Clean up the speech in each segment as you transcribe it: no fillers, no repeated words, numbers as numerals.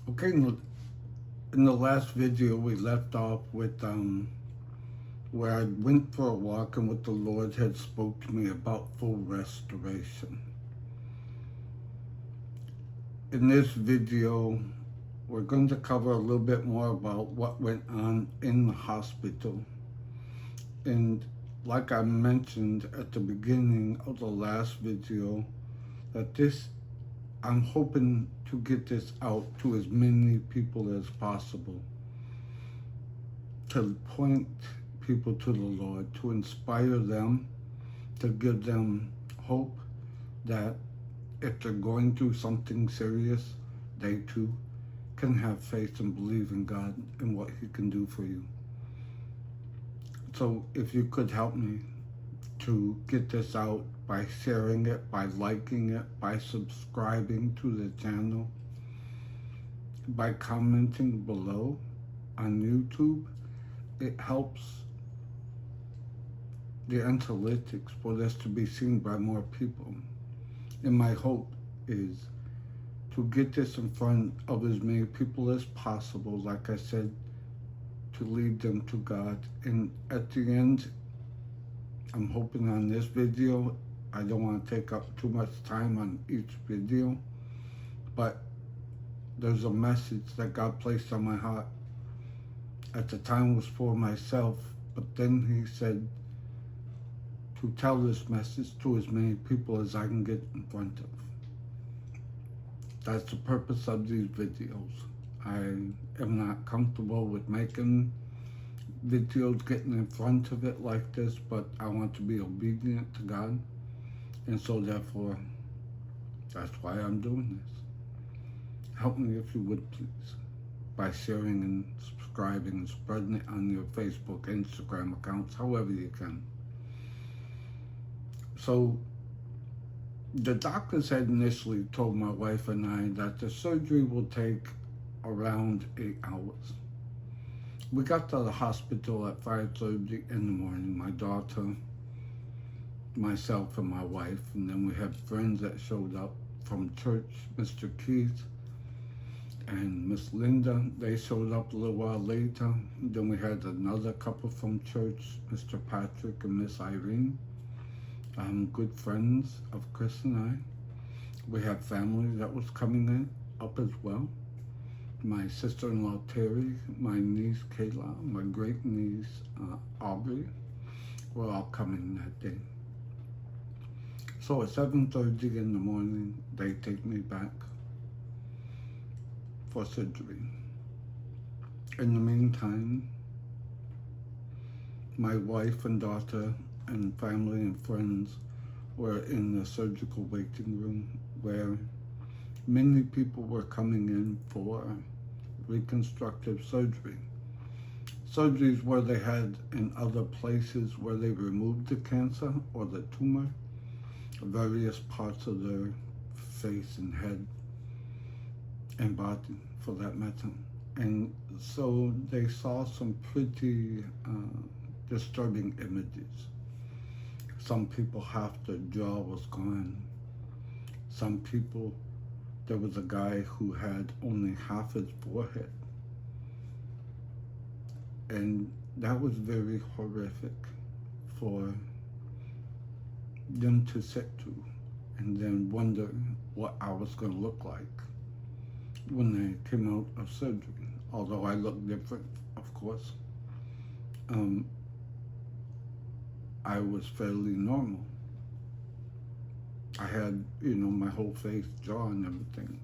Okay, in the last video we left off with where I went for a walk and what the Lord had spoke to me about full restoration. In this video, we're going to cover a little bit more about what went on in the hospital. And like I mentioned at the beginning of the last video, that I'm hoping to get this out to as many people as possible, to point people to the Lord, to inspire them, to give them hope that if they're going through something serious, they too can have faith and believe in God and what He can do for you. So if you could help me to get this out by sharing it, by liking it, by subscribing to the channel, by commenting below on YouTube, it helps the analytics for this to be seen by more people. And my hope is to get this in front of as many people as possible, like I said, to lead them to God. And at the end, I'm hoping on this video, I don't want to take up too much time on each video, but there's a message that God placed on my heart. At the time it was for myself, but then He said to tell this message to as many people as I can get in front of. That's the purpose of these videos. I am not comfortable with making videos, getting in front of it like this, but I want to be obedient to God. And so therefore, that's why I'm doing this. Help me if you would, please, by sharing and subscribing and spreading it on your Facebook, Instagram accounts, however you can. So the doctors had initially told my wife and I that the surgery will take around 8 hours. We got to the hospital at 5:30 in the morning, my daughter, myself, and my wife, and then we had friends that showed up from church, Mr. Keith and Miss Linda. They showed up a little while later. Then we had another couple from church, Mr. Patrick and Miss Irene. Good friends of Chris and I. We had family that was coming in up as well. My sister-in-law Terry, my niece Kayla, my great niece Aubrey were all coming that day. So at 7:30 in the morning, they take me back for surgery. In the meantime, my wife and daughter and family and friends were in the surgical waiting room where many people were coming in for reconstructive surgery. Surgeries where they had in other places where they removed the cancer or the tumor, various parts of their face and head and body for that matter. And so they saw some pretty disturbing images. Some people, half their jaw was gone. Some people, there was a guy who had only half his forehead. And that was very horrific for them to sit through and then wonder what I was going to look like when they came out of surgery. Although I looked different, of course. I was fairly normal. I had, my whole face, jaw and everything.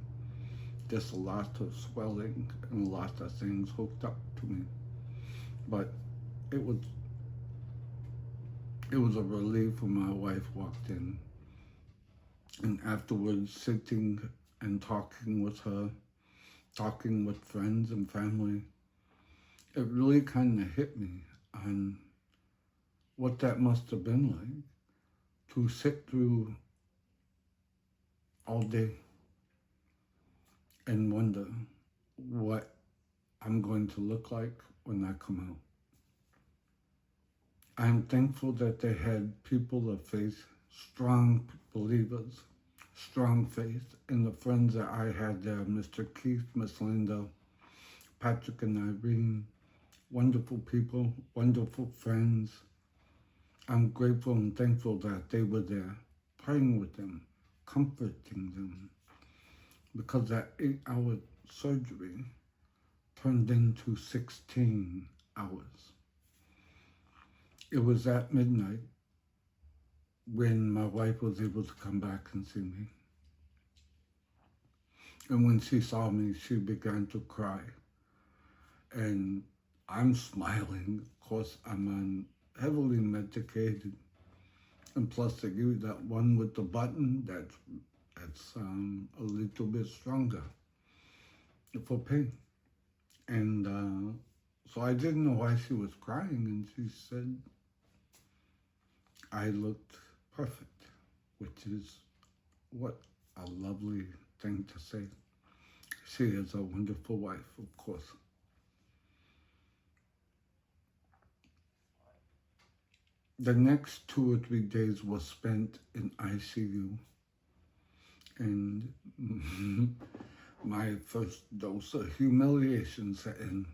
Just a lot of swelling and a lot of things hooked up to me. But it was a relief when my wife walked in. And afterwards, sitting and talking with her, talking with friends and family, it really kind of hit me on what that must have been like to sit through all day and wonder what I'm going to look like when I come out. I'm thankful that they had people of faith, strong believers strong faith, and the friends that I had there, Mr. Keith, Miss Linda, Patrick and Irene, wonderful people, wonderful friends. I'm grateful and thankful that they were there, praying with them, comforting them, because that 8-hour surgery turned into 16 hours. It was at midnight when my wife was able to come back and see me. And when she saw me, she began to cry. And I'm smiling. Of course, I'm on heavily medicated. And plus, they give you that one with the button that's a little bit stronger for pain. And so I didn't know why she was crying. And she said, I looked perfect, which is what a lovely thing to say. She is a wonderful wife, of course. The next 2 or 3 days was spent in ICU, and my first dose of humiliation set in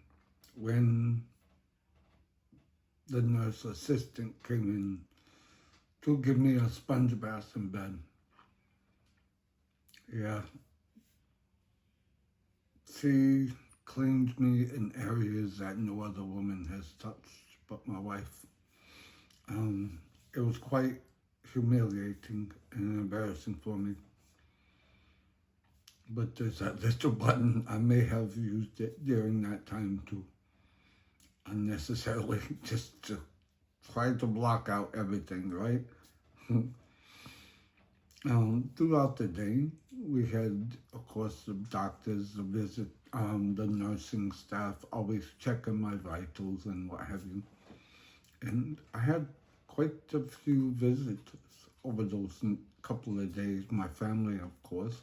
when the nurse assistant came in to give me a sponge bath in bed. Yeah. She cleaned me in areas that no other woman has touched but my wife. It was quite humiliating and embarrassing for me. But there's that little button. I may have used it during that time to unnecessarily just to try to block out everything, right? Throughout the day, we had, of course, the doctors, the visit, the nursing staff, always checking my vitals and what have you. And I had quite a few visitors over those couple of days. My family, of course,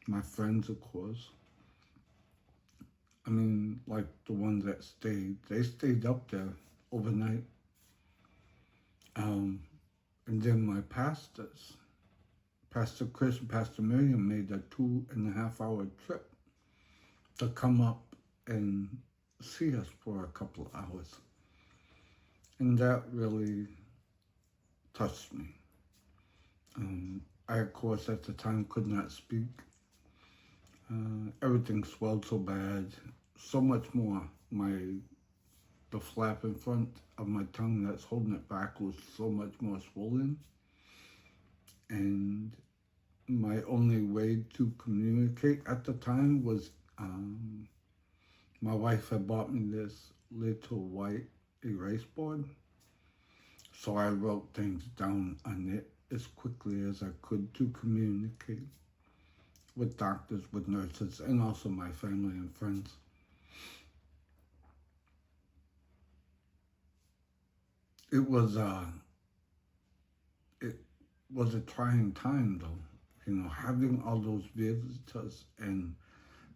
my friends, of course. I mean, like the ones that stayed, they stayed up there overnight. And then my pastors, Pastor Chris and Pastor Miriam, made a 2.5-hour trip to come up and see us for a couple of hours. And that really touched me. I, of course, at the time could not speak. Everything swelled so bad, so much more. The flap in front of my tongue that's holding it back was so much more swollen. And my only way to communicate at the time was my wife had bought me this little white erase board. So I wrote things down on it as quickly as I could to communicate with doctors, with nurses, and also my family and friends. It was a trying time, though, having all those visitors and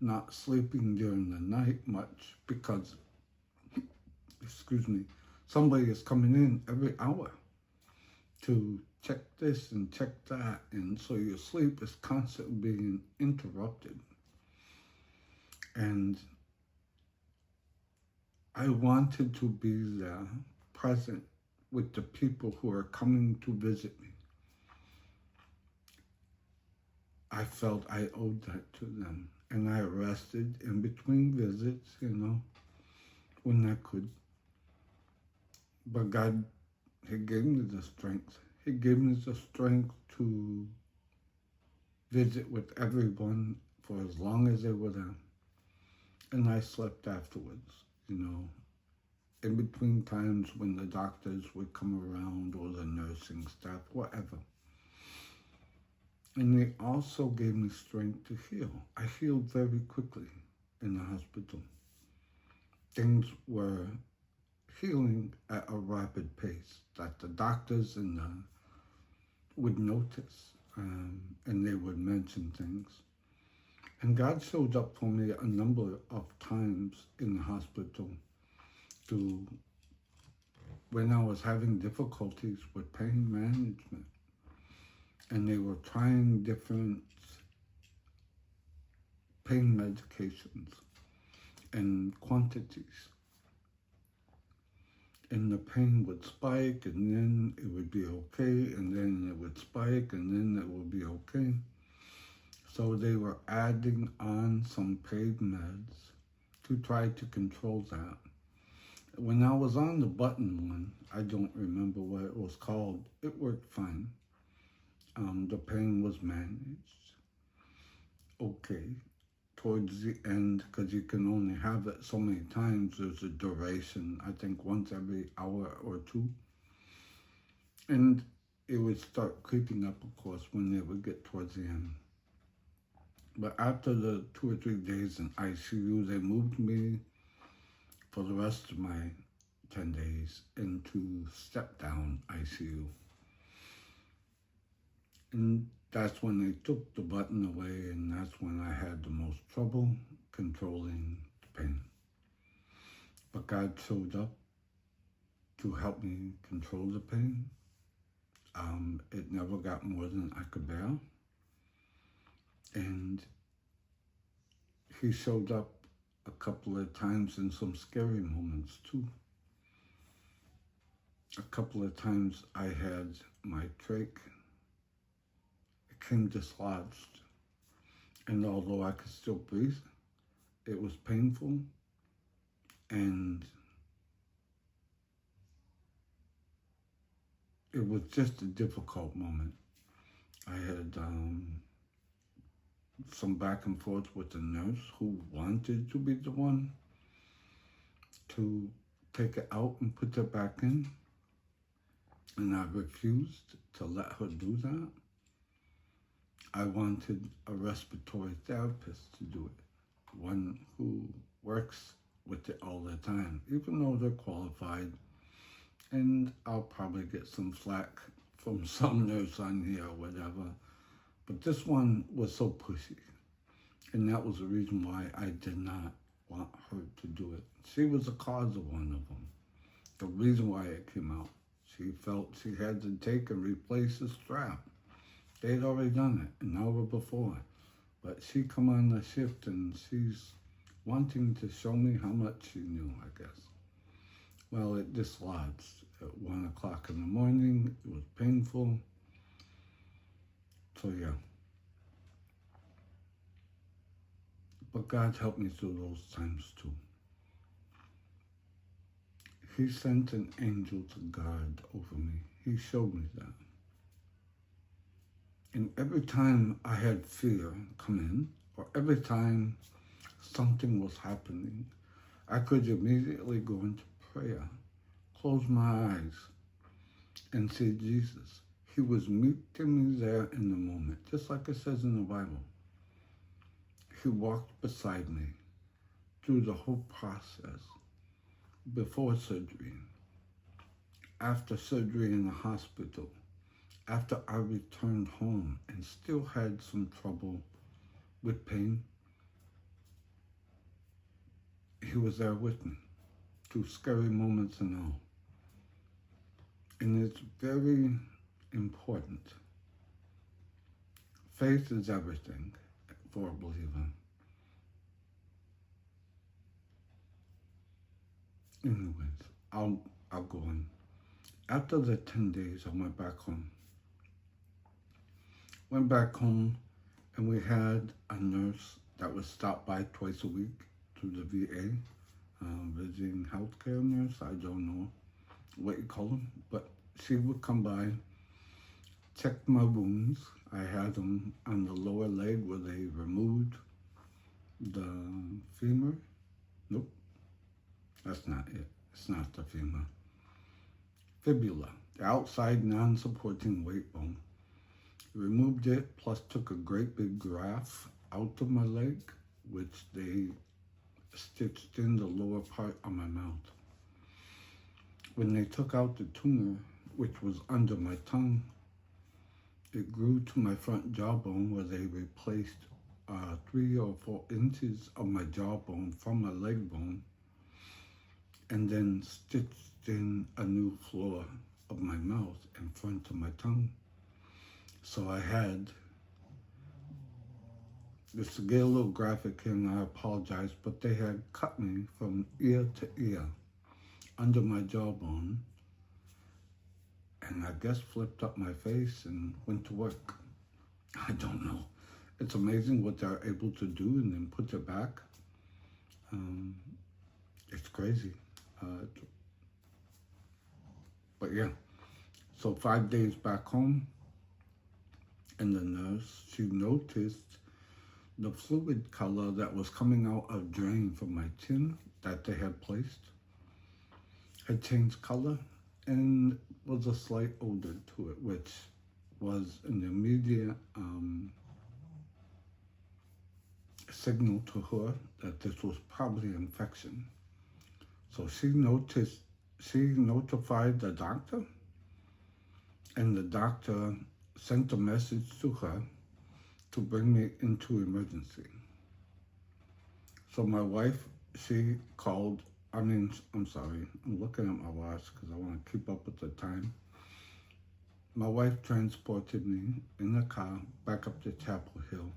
not sleeping during the night much because, somebody is coming in every hour to check this and check that, and so your sleep is constantly being interrupted. And I wanted to be there, present with the people who are coming to visit me. I felt I owed that to them, and I rested in between visits, when I could. But God, He gave me the strength. He gave me the strength to visit with everyone for as long as they were there. And I slept afterwards, in between times when the doctors would come around or the nursing staff, whatever. And they also gave me strength to heal. I healed very quickly in the hospital. Things were healing at a rapid pace that the doctors would notice, and they would mention things. And God showed up for me a number of times in the hospital when I was having difficulties with pain management. and they were trying different pain medications and quantities. And the pain would spike, and then it would be okay, and then it would spike, and then it would be okay. So they were adding on some pain meds to try to control that. When I was on the button one, I don't remember what it was called, it worked fine. The pain was managed okay towards the end, because you can only have it so many times. There's a duration, I think once every hour or two. And it would start creeping up, of course, when it would get towards the end. But after the 2 or 3 days in ICU, they moved me for the rest of my 10 days into step-down ICU. And that's when they took the button away, and that's when I had the most trouble controlling the pain. But God showed up to help me control the pain. It never got more than I could bear. And he showed up a couple of times in some scary moments too. A couple of times I had my trach, it came dislodged. And although I could still breathe, it was painful, and it was just a difficult moment. I had some back and forth with the nurse who wanted to be the one to take it out and put it back in, and I refused to let her do that. I wanted a respiratory therapist to do it, one who works with it all the time, even though they're qualified. And I'll probably get some flack from some nurse on here or whatever. But this one was so pushy. And that was the reason why I did not want her to do it. She was the cause of one of them. The reason why it came out. She felt she had to take and replace the strap. They had already done it an hour before. But she come on the shift and she's wanting to show me how much she knew, I guess. Well, it dislodged at 1 o'clock in the morning. It was painful. So yeah. But God helped me through those times too. He sent an angel to guard over me. He showed me that. And every time I had fear come in, or every time something was happening, I could immediately go into prayer, close my eyes, and say, Jesus. He was meeting me there in the moment, just like it says in the Bible. He walked beside me through the whole process, before surgery, after surgery in the hospital, after I returned home and still had some trouble with pain. He was there with me through scary moments and all. And it's very important. Faith is everything for a believer. Anyways, I'll go on. After the 10 days, I went back home. Went back home, and we had a nurse that would stop by twice a week through the VA, visiting healthcare nurse. I don't know what you call them, but she would come by, check my wounds. I had them on the lower leg where they removed the femur. Nope, that's not it. It's not the femur. Fibula, the outside non-supporting weight bone. Removed it, plus took a great big graft out of my leg, which they stitched in the lower part of my mouth. When they took out the tumor, which was under my tongue, it grew to my front jawbone, where they replaced 3 or 4 inches of my jawbone from my leg bone, and then stitched in a new floor of my mouth in front of my tongue. So I had, just to get a little graphic here, and I apologize, but they had cut me from ear to ear under my jawbone, and I guess flipped up my face and went to work. I don't know. It's amazing what they're able to do and then put it back. It's crazy. But yeah, so 5 days back home, and the nurse, she noticed the fluid color that was coming out of drain from my chin that they had placed had changed color and was a slight odor to it, which was an immediate signal to her that this was probably infection. So she notified the doctor, and the doctor sent a message to her to bring me into emergency. So my wife, she called, I'm sorry, I'm looking at my watch because I want to keep up with the time. My wife transported me in the car back up to Chapel Hill.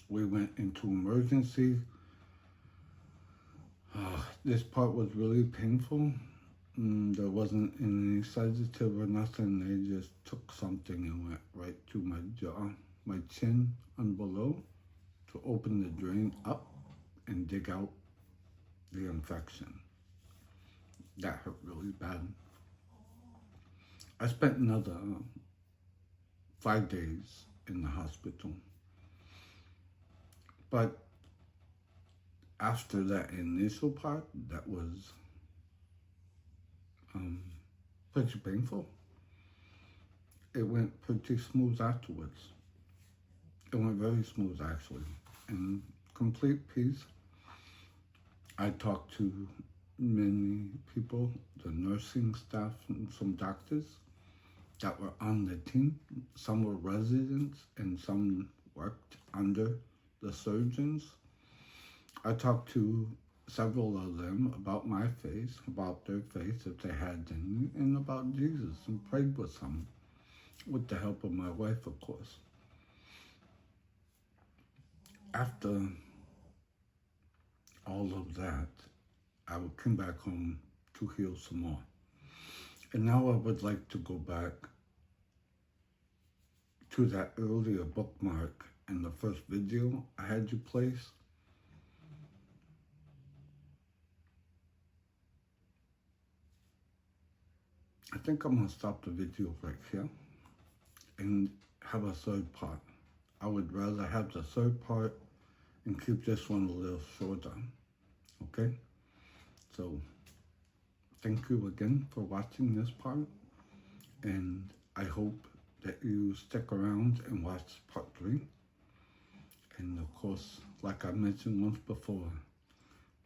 We went into emergency. This part was really painful. There wasn't any sedative or nothing. They just took something and went right to my jaw, my chin and below, to open the drain up and dig out the infection. That hurt really bad. I spent another 5 days in the hospital. But after that initial part, that was pretty painful, it went pretty smooth afterwards. It went very smooth, actually, in complete peace. I talked to many people, the nursing staff and some doctors that were on the team. Some were residents and some worked under the surgeons. I talked to several of them about my faith, about their faith if they had any, and about Jesus, and prayed with some, with the help of my wife, of course. After all of that, I came back home to heal some more. And now I would like to go back to that earlier bookmark in the first video I had you place. I think I'm gonna stop the video right here and have a third part. I would rather have the third part and keep this one a little shorter, okay? So, thank you again for watching this part, and I hope that you stick around and watch part 3. And of course, like I mentioned once before,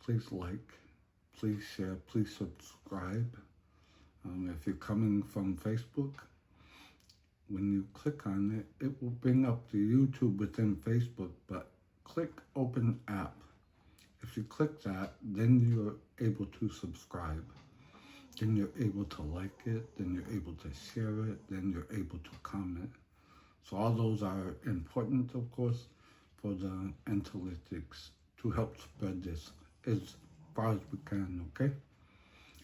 please like, please share, please subscribe. If you're coming from Facebook, when you click on it, it will bring up the YouTube within Facebook, but click Open App. If you click that, then you're able to subscribe. Then you're able to like it, then you're able to share it, then you're able to comment. So all those are important, of course, for the analytics to help spread this as far as we can, okay?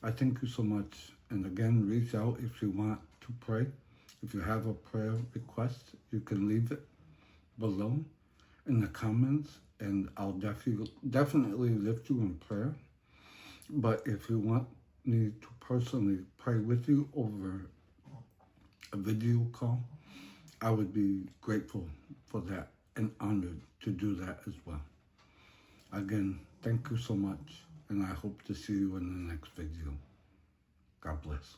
I thank you so much. And again, reach out if you want to pray. If you have a prayer request, you can leave it below in the comments, and I'll definitely lift you in prayer. But if you want me to personally pray with you over a video call, I would be grateful for that and honored to do that as well. Again, thank you so much, and I hope to see you in the next video. God bless.